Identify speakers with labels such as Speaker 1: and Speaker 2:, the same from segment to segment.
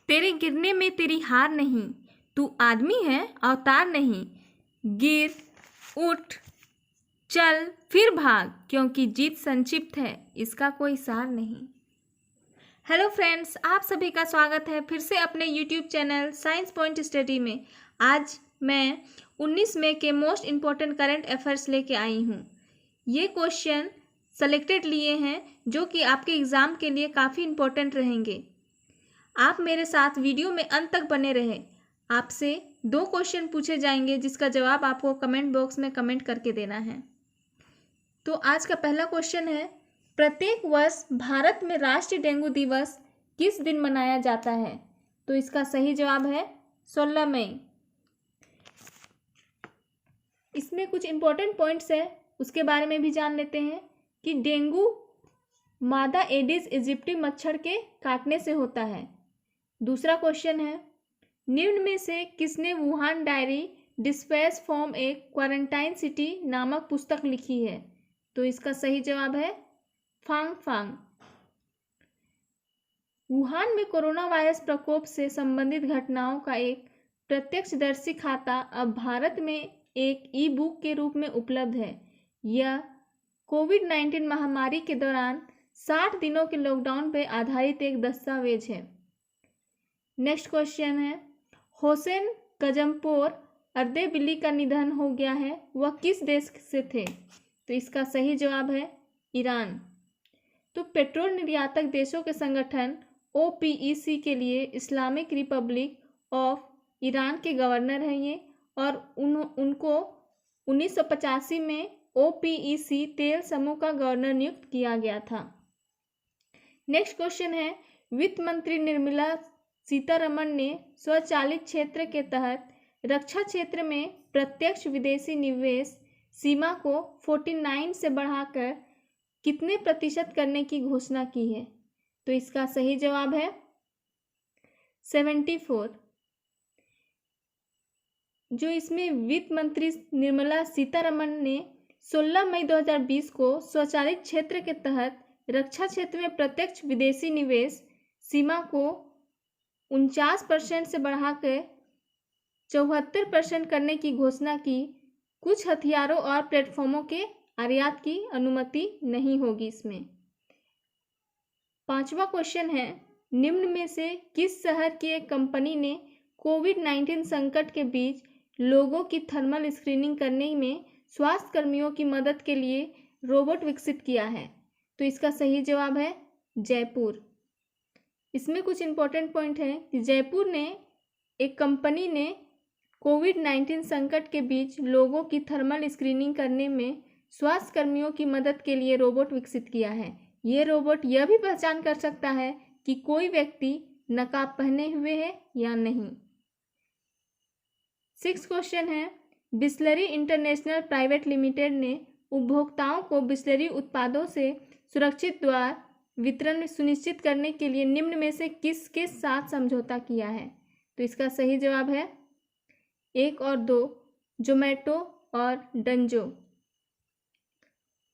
Speaker 1: तेरे गिरने में तेरी हार नहीं, तू आदमी है अवतार नहीं। गिर, उठ, चल फिर भाग, क्योंकि जीत संक्षिप्त है, इसका कोई सार नहीं। हेलो फ्रेंड्स, आप सभी का स्वागत है फिर से अपने YouTube channel science point study में। आज मैं 19 मई के मोस्ट इम्पॉर्टेंट करंट अफेयर्स लेके आई हूँ। ये क्वेश्चन सेलेक्टेड लिए हैं जो कि आपके एग्ज़ाम के लिए काफ़ी इम्पोर्टेंट रहेंगे। आप मेरे साथ वीडियो में अंत तक बने रहें। आपसे 2 क्वेश्चन पूछे जाएंगे जिसका जवाब आपको कमेंट बॉक्स में कमेंट करके देना है। तो आज का पहला क्वेश्चन है, प्रत्येक वर्ष भारत में राष्ट्रीय डेंगू दिवस किस दिन मनाया जाता है? तो इसका सही जवाब है 16 मई। इसमें कुछ इम्पोर्टेंट पॉइंट्स है, उसके बारे में भी जान लेते हैं कि डेंगू मादा एडिस इजिप्टी मच्छर के काटने से होता है। दूसरा क्वेश्चन है, निम्न में से किसने Wuhan diary dispatch from A quarantine city नामक पुस्तक लिखी है? तो इसका सही जवाब है फांग फांग। वुहान में कोरोना वायरस प्रकोप से संबंधित घटनाओं का एक प्रत्यक्षदर्शी खाता अब भारत में एक ई बुक के रूप में उपलब्ध है। यह कोविड-19 महामारी के दौरान 60 दिनों के लॉकडाउन पर आधारित एक दस्तावेज है। नेक्स्ट क्वेश्चन है, होसेन कजमपोर अर्देबिली का निधन हो गया है, वह किस देश से थे? तो इसका सही जवाब है ईरान। तो पेट्रोल निर्यातक देशों के संगठन OPEC के लिए इस्लामिक रिपब्लिक ऑफ ईरान के गवर्नर हैं ये, और उनको 1985 में OPEC तेल समूह का गवर्नर नियुक्त किया गया था। नेक्स्ट क्वेश्चन है, वित्त मंत्री निर्मला सीतारमण ने स्वचालित क्षेत्र के तहत रक्षा क्षेत्र में प्रत्यक्ष विदेशी निवेश सीमा को 49 से बढ़ाकर कितने प्रतिशत करने की घोषणा की है? तो इसका सही जवाब है 74। जो इसमें वित्त मंत्री निर्मला सीतारमण ने 16 मई 2020 को स्वचालित क्षेत्र के तहत रक्षा क्षेत्र में प्रत्यक्ष विदेशी निवेश सीमा को 49% से बढ़ाकर 74% करने की घोषणा की। कुछ हथियारों और प्लेटफॉर्मों के आयात की अनुमति नहीं होगी इसमें। 5वां क्वेश्चन है, निम्न में से किस शहर की एक कंपनी ने कोविड-19 संकट के बीच लोगों की थर्मल स्क्रीनिंग करने में स्वास्थ्य कर्मियों की मदद के लिए रोबोट विकसित किया है? तो इसका सही जवाब है जयपुर। इसमें कुछ इम्पोर्टेंट पॉइंट है कि जयपुर ने एक कंपनी ने कोविड-19 संकट के बीच लोगों की थर्मल स्क्रीनिंग करने में स्वास्थ्य कर्मियों की मदद के लिए रोबोट विकसित किया है। ये रोबोट यह भी पहचान कर सकता है कि कोई व्यक्ति नकाब पहने हुए है या नहीं। 6 क्वेश्चन है, बिस्लरी इंटरनेशनल प्राइवेट लिमिटेड ने उपभोक्ताओं को बिस्लरी उत्पादों से सुरक्षित द्वार वितरण सुनिश्चित करने के लिए निम्न में से किसके साथ समझौता किया है? तो इसका सही जवाब है 1 और 2, जोमेटो और डंजो।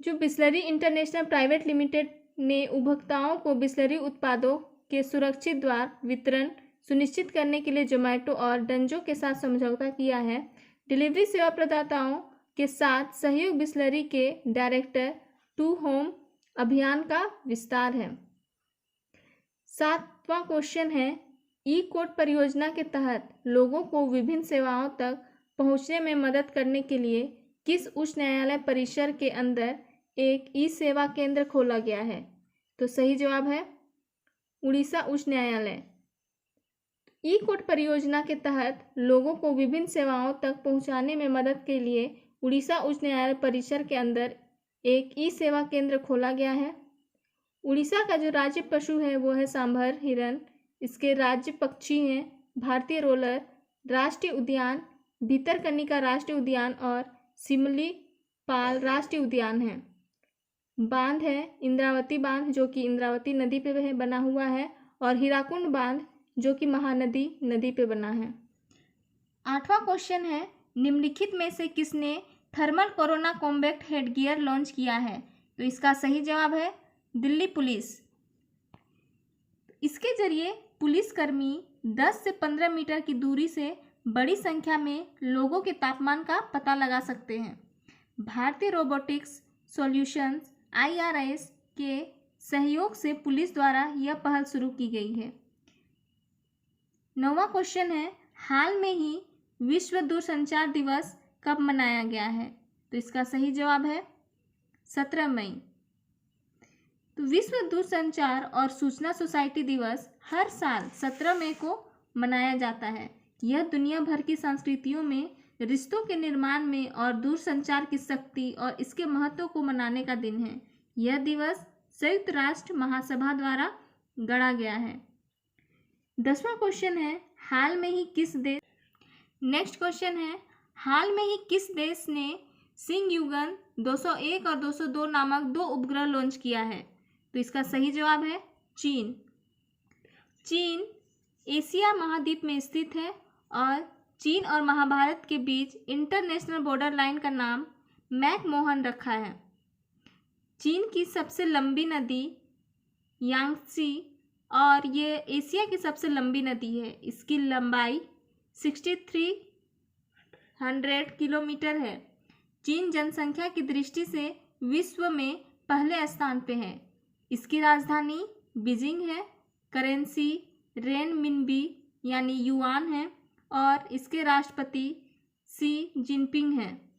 Speaker 1: जो बिस्लरी इंटरनेशनल प्राइवेट लिमिटेड ने उपभोक्ताओं को बिस्लरी उत्पादों के सुरक्षित द्वार वितरण सुनिश्चित करने के लिए जोमेटो और डंजो के साथ समझौता किया है। डिलीवरी सेवा प्रदाताओं के साथ सहयोग बिस्लरी के डायरेक्टर टू होम अभियान का विस्तार है। 7वां क्वेश्चन है, ई कोर्ट परियोजना के तहत लोगों को विभिन्न सेवाओं तक पहुंचने में मदद करने के लिए किस उच्च न्यायालय परिसर के अंदर एक ई सेवा केंद्र खोला गया है? तो सही जवाब है उड़ीसा उच्च न्यायालय। ई कोर्ट परियोजना के तहत लोगों को विभिन्न सेवाओं तक पहुंचाने में मदद के लिए उड़ीसा उच्च न्यायालय परिसर के अंदर एक ई सेवा केंद्र खोला गया है। उड़ीसा का जो राज्य पशु है वो है सांभर हिरन। इसके राज्य पक्षी हैं भारतीय रोलर राष्ट्रीय उद्यान, भितरकनिका राष्ट्रीय उद्यान और सिमलीपाल राष्ट्रीय उद्यान है। बांध है इंद्रावती बांध जो कि इंद्रावती नदी पे बना हुआ है, और हीराकुंड बांध जो कि महानदी नदी पे बना है। 8वां क्वेश्चन है, निम्नलिखित में से किसने thermal corona combat headgear launch किया है? तो इसका सही जवाब है दिल्ली पुलिस। इसके जरिए पुलिसकर्मी 10 से 15 मीटर की दूरी से बड़ी संख्या में लोगों के तापमान का पता लगा सकते हैं। भारतीय रोबोटिक्स सॉल्यूशंस IRS के सहयोग से पुलिस द्वारा यह पहल शुरू की गई है। 9वां क्वेश्चन है, हाल में ही विश्व दूरसंचार दिवस कब मनाया गया है? तो इसका सही जवाब है 17 मई। तो विश्व दूरसंचार और सूचना सोसाइटी दिवस हर साल 17 मई को मनाया जाता है। यह दुनिया भर की संस्कृतियों में रिश्तों के निर्माण में और दूरसंचार की शक्ति और इसके महत्व को मनाने का दिन है। यह दिवस संयुक्त राष्ट्र महासभा द्वारा गढ़ा गया है। 10वां क्वेश्चन है, हाल में ही किस देश नेक्स्ट क्वेश्चन है, हाल में ही किस देश ने सिंगयुगन 201 और 202 नामक 2 उपग्रह लॉन्च किया है? तो इसका सही जवाब है चीन। चीन एशिया महाद्वीप में स्थित है और चीन और महाभारत के बीच इंटरनेशनल बॉर्डर लाइन का नाम मैकमोहन रखा है। चीन की सबसे लंबी नदी यांगत्से और ये एशिया की सबसे लंबी नदी है। इसकी लंबाई 6300 किलोमीटर है। चीन जनसंख्या की दृष्टि से विश्व में पहले स्थान पे है। इसकी राजधानी बीजिंग है। करेंसी रेनमिनबी यानी युआन है और इसके राष्ट्रपति शी जिनपिंग हैं।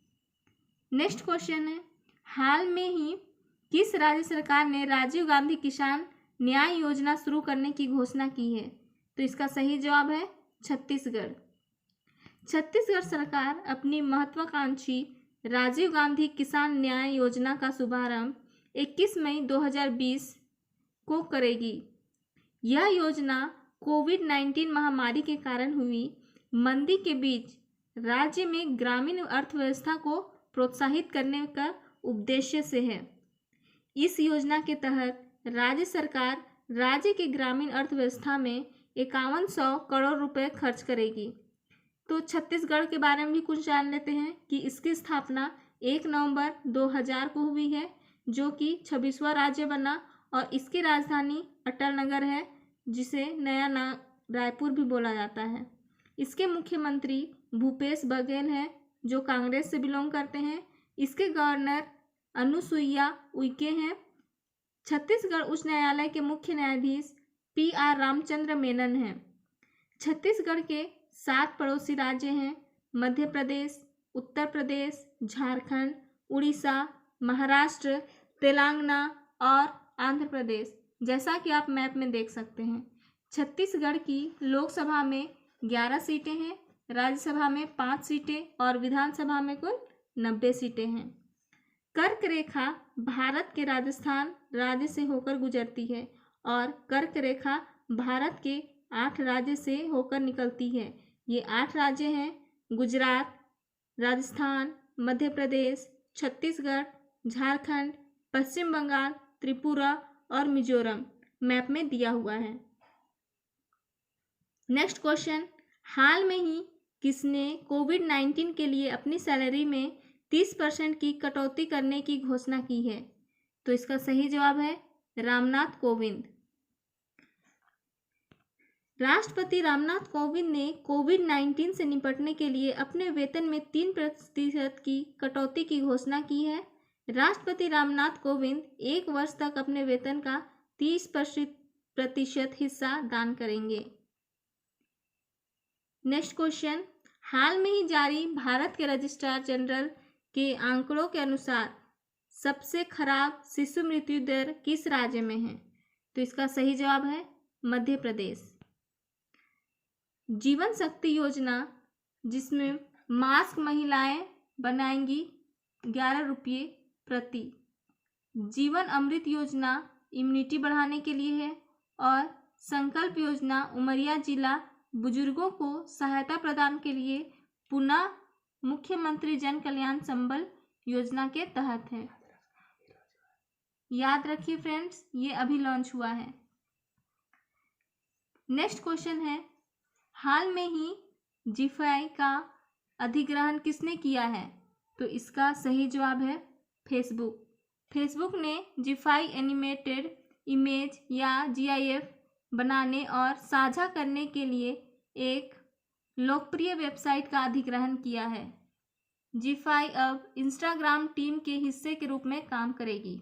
Speaker 1: नेक्स्ट क्वेश्चन है, हाल में ही किस राज्य सरकार ने राजीव गांधी किसान न्याय योजना शुरू करने की घोषणा की है? तो इसका सही जवाब है छत्तीसगढ़। छत्तीसगढ़ सरकार अपनी महत्वाकांक्षी राजीव गांधी किसान न्याय योजना का शुभारंभ 21 मई 2020 को करेगी। यह योजना कोविड-19 महामारी के कारण हुई मंदी के बीच राज्य में ग्रामीण अर्थव्यवस्था को प्रोत्साहित करने का उद्देश्य से है। इस योजना के तहत राज्य सरकार राज्य की ग्रामीण अर्थव्यवस्था में 5100 करोड़ रुपए खर्च करेगी। तो छत्तीसगढ़ के बारे में भी कुछ जान लेते हैं कि इसकी स्थापना 1 नवंबर 2000 को हुई है, जो कि 26वां राज्य बना और इसकी राजधानी अटल नगर है, जिसे नया नाम रायपुर भी बोला जाता है। इसके मुख्यमंत्री भूपेश बघेल हैं, जो कांग्रेस से बिलोंग करते हैं। इसके गवर्नर अनुसुईया उइके हैं। छत्तीसगढ़ उच्च न्यायालय के मुख्य न्यायाधीश PR रामचंद्र मेनन हैं। छत्तीसगढ़ के 7 पड़ोसी राज्य हैं, मध्य प्रदेश, उत्तर प्रदेश, झारखंड, उड़ीसा, महाराष्ट्र, तेलंगाना और आंध्र प्रदेश। जैसा कि आप मैप में देख सकते हैं, छत्तीसगढ़ की लोकसभा में 11 सीटें हैं, राज्यसभा में 5 सीटें और विधानसभा में कुल 90 सीटें हैं। कर्क रेखा भारत के राजस्थान राज्य से होकर गुजरती है और कर्क रेखा भारत के 8 राज्य से होकर निकलती है। ये 8 राज्य हैं गुजरात, राजस्थान, मध्य प्रदेश, छत्तीसगढ़, झारखंड, पश्चिम बंगाल, त्रिपुरा और मिजोरम। मैप में दिया हुआ है। नेक्स्ट क्वेश्चन, हाल में ही किसने कोविड-19 के लिए अपनी सैलरी में 30% की कटौती करने की घोषणा की है? तो इसका सही जवाब है रामनाथ कोविंद। राष्ट्रपति रामनाथ कोविंद ने कोविड-19 से निपटने के लिए अपने वेतन में 3% की कटौती की घोषणा की है। राष्ट्रपति रामनाथ कोविंद 1 वर्ष तक अपने वेतन का 30% हिस्सा दान करेंगे। नेक्स्ट क्वेश्चन, हाल में ही जारी भारत के रजिस्ट्रार जनरल के आंकड़ों के अनुसार सबसे खराब शिशु मृत्यु दर किस राज्य में है? तो इसका सही जवाब है मध्य प्रदेश। जीवन शक्ति योजना, जिसमें मास्क महिलाएं बनाएंगी 11 रुपये प्रति। जीवन अमृत योजना इम्यूनिटी बढ़ाने के लिए है और संकल्प योजना उमरिया जिला बुजुर्गों को सहायता प्रदान के लिए पुनः मुख्यमंत्री जन कल्याण संबल योजना के तहत है। याद रखिए फ्रेंड्स, ये अभी लॉन्च हुआ है। नेक्स्ट क्वेश्चन है, हाल में ही जीफाई का अधिग्रहण किसने किया है? तो इसका सही जवाब है फेसबुक। फेसबुक ने जीफाई एनिमेटेड इमेज या GIF बनाने और साझा करने के लिए एक लोकप्रिय वेबसाइट का अधिग्रहण किया है। G5 अब इंस्टाग्राम टीम के हिस्से के रूप में काम करेगी।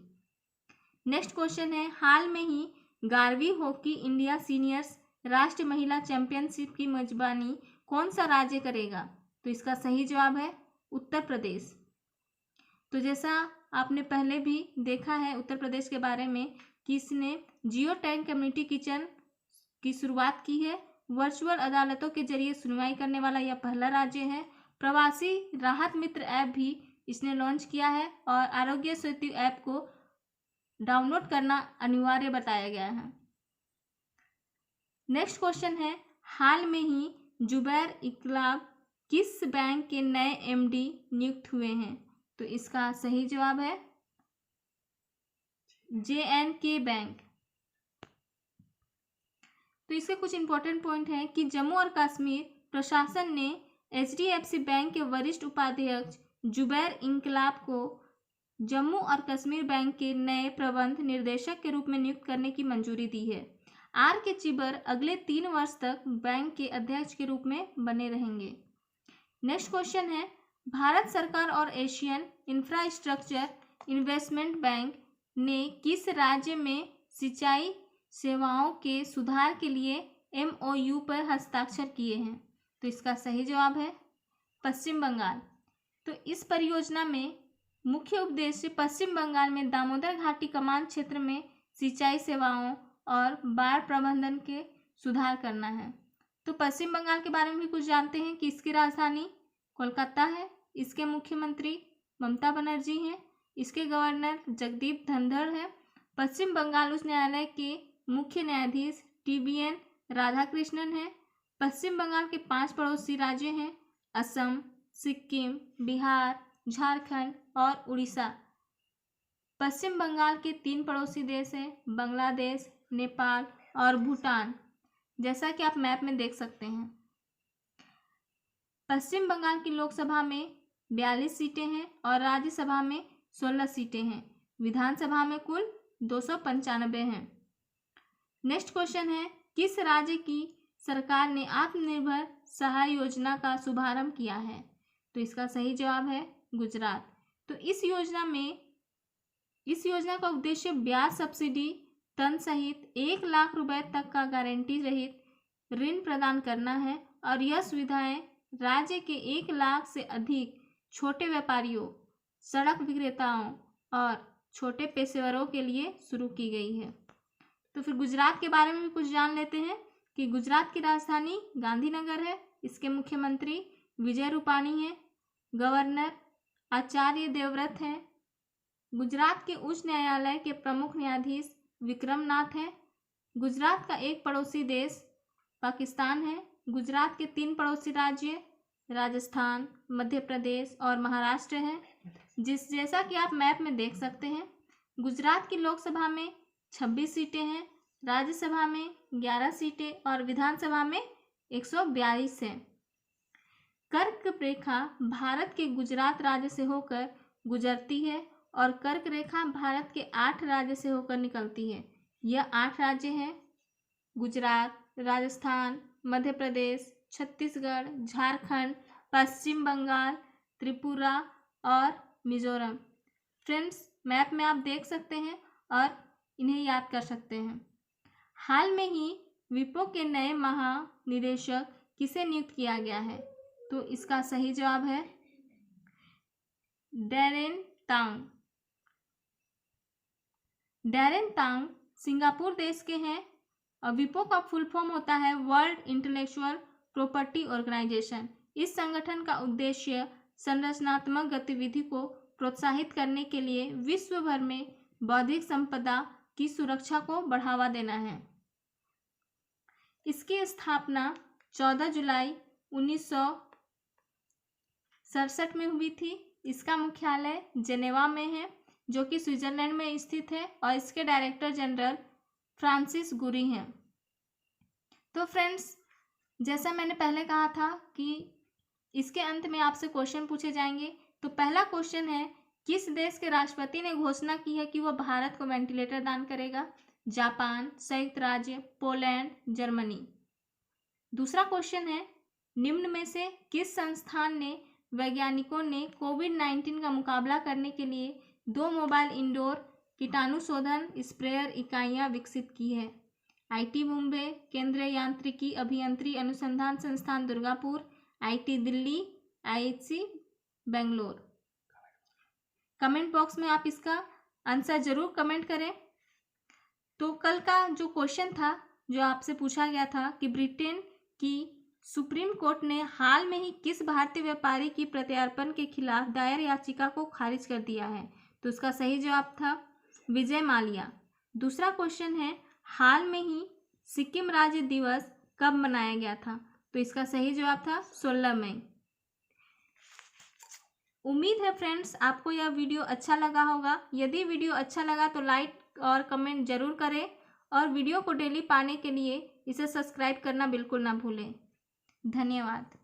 Speaker 1: नेक्स्ट क्वेश्चन है, हाल में ही 11वीं हॉकी इंडिया सीनियर्स राष्ट्रीय महिला चैंपियनशिप की मेजबानी कौन सा राज्य करेगा? तो इसका सही जवाब है उत्तर प्रदेश। तो जैसा आपने पहले भी देखा है उत्तर प्रदेश के बारे में कि इसने जियो टैग कम्युनिटी किचन की शुरुआत की है। वर्चुअल अदालतों के जरिए सुनवाई करने वाला यह पहला राज्य है। प्रवासी राहत मित्र ऐप भी इसने लॉन्च किया है और आरोग्य सेतु ऐप को डाउनलोड करना अनिवार्य बताया गया है। नेक्स्ट क्वेश्चन है, हाल में ही जुबैर इकबाल किस बैंक के नए MD नियुक्त हुए हैं? तो इसका सही जवाब है JNK बैंक। तो इसके कुछ इंपॉर्टेंट पॉइंट है कि जम्मू और कश्मीर प्रशासन ने HDFC बैंक के वरिष्ठ उपाध्यक्ष जुबैर इकबाल को जम्मू और कश्मीर बैंक के नए प्रबंध निर्देशक के रूप में नियुक्त करने की मंजूरी दी है। RK चिबर अगले 3 वर्ष तक बैंक के अध्यक्ष के रूप में बने रहेंगे। नेक्स्ट क्वेश्चन है, भारत सरकार और एशियन इंफ्रास्ट्रक्चर इन्वेस्टमेंट बैंक ने किस राज्य में सिंचाई सेवाओं के सुधार के लिए MOU पर हस्ताक्षर किए हैं? तो इसका सही जवाब है पश्चिम बंगाल। तो इस परियोजना में मुख्य उद्देश्य पश्चिम बंगाल में दामोदर घाटी कमान क्षेत्र में सिंचाई सेवाओं और बाढ़ प्रबंधन के सुधार करना है। तो पश्चिम बंगाल के बारे में भी कुछ जानते हैं कि इसकी राजधानी कोलकाता है, इसके मुख्यमंत्री ममता बनर्जी हैं, इसके गवर्नर जगदीप धनखड़ है। पश्चिम बंगाल उच्च न्यायालय के मुख्य न्यायाधीश TBN राधाकृष्णन है। पश्चिम बंगाल के 5 पड़ोसी राज्य हैं असम, सिक्किम, बिहार, झारखंड और उड़ीसा। पश्चिम बंगाल के 3 पड़ोसी देश हैं बांग्लादेश, नेपाल और भूटान, जैसा कि आप मैप में देख सकते हैं। पश्चिम बंगाल की लोकसभा में 42 सीटें हैं और राज्यसभा में 16 सीटें हैं। विधानसभा में कुल 295 हैं। नेक्स्ट क्वेश्चन है, किस राज्य की सरकार ने आत्मनिर्भर सहाय योजना का शुभारंभ किया है? तो इसका सही जवाब है गुजरात। तो इस योजना का उद्देश्य ब्याज सब्सिडी धन सहित 1 लाख रुपए तक का गारंटी रहित ऋण प्रदान करना है और यह सुविधाएं राज्य के 1 लाख से अधिक छोटे व्यापारियों, सड़क विक्रेताओं और छोटे पेशेवरों के लिए शुरू की गई है। तो फिर गुजरात के बारे में भी कुछ जान लेते हैं कि गुजरात की राजधानी गांधीनगर है, इसके मुख्यमंत्री विजय रूपाणी हैं, गवर्नर आचार्य देवव्रत हैं। गुजरात के उच्च न्यायालय के प्रमुख न्यायाधीश विक्रम नाथ हैं। गुजरात का एक पड़ोसी देश पाकिस्तान है। गुजरात के 3 पड़ोसी राज्य राजस्थान, मध्य प्रदेश और महाराष्ट्र हैं। जैसा कि आप मैप में देख सकते हैं, गुजरात की लोकसभा में 26 सीटें हैं, राज्यसभा में 11 सीटें और विधानसभा में 142 हैं। कर्क रेखा भारत के गुजरात राज्य से होकर गुजरती है और कर्क रेखा भारत के 8 राज्य से होकर निकलती है। यह 8 राज्य हैं गुजरात, राजस्थान, मध्य प्रदेश, छत्तीसगढ़, झारखंड, पश्चिम बंगाल, त्रिपुरा और मिजोरम। फ्रेंड्स, मैप में आप देख सकते हैं और इन्हें याद कर सकते हैं। हाल में ही विपो के नए महानिदेशक किसे नियुक्त किया गया है? तो इसका सही जवाब है डैरेन तांग। डैरेन तांग सिंगापुर देश के हैं और विपो का फुल फॉर्म होता है वर्ल्ड इंटेलेक्चुअल प्रॉपर्टी ऑर्गेनाइजेशन। इस संगठन का उद्देश्य संरचनात्मक गतिविधि को प्रोत्साहित करने के लिए विश्व भर में बौद्धिक संपदा की सुरक्षा को बढ़ावा देना है। इसकी स्थापना 14 जुलाई 1967 में हुई थी। इसका मुख्यालय जेनेवा में है, जो कि स्विट्जरलैंड में स्थित है और इसके डायरेक्टर जनरल फ्रांसिस गुरी हैं। तो फ्रेंड्स, जैसा मैंने पहले कहा था कि इसके अंत में आपसे क्वेश्चन पूछे जाएंगे। तो पहला क्वेश्चन है, किस देश के राष्ट्रपति ने घोषणा की है कि वह भारत को वेंटिलेटर दान करेगा? जापान, संयुक्त राज्य, पोलैंड, जर्मनी। दूसरा क्वेश्चन है, निम्न में से किस संस्थान ने वैज्ञानिकों ने कोविड-19 का मुकाबला करने के लिए 2 मोबाइल इंडोर कीटाणुशोधन स्प्रेयर इकाइयां विकसित की है? आईटी मुंबई, केंद्रीय यांत्रिकी अभियंत्रण अनुसंधान संस्थान Durgapur, IT Delhi, IHC Bangalore. Comment box में आप इसका आंसर जरूर कमेंट करें। तो कल का जो क्वेश्चन था, जो आपसे पूछा गया था कि ब्रिटेन की सुप्रीम कोर्ट ने हाल में ही किस भारतीय व्यापारी की प्रत्यार्पण के खिलाफ दायर याचिका को खारिज कर दिया है? तो इसका सही जवाब था विजय माल्या। दूसरा क्वेश्चन है, हाल में ही सिक्किम राज्य दिवस कब मनाया गया था? तो इसका सही जवाब था 16 मई। उम्मीद है फ्रेंड्स आपको यह वीडियो अच्छा लगा होगा। यदि वीडियो अच्छा लगा तो लाइक और कमेंट जरूर करें और वीडियो को डेली पाने के लिए इसे सब्सक्राइब करना बिल्कुल ना भूलें। धन्यवाद।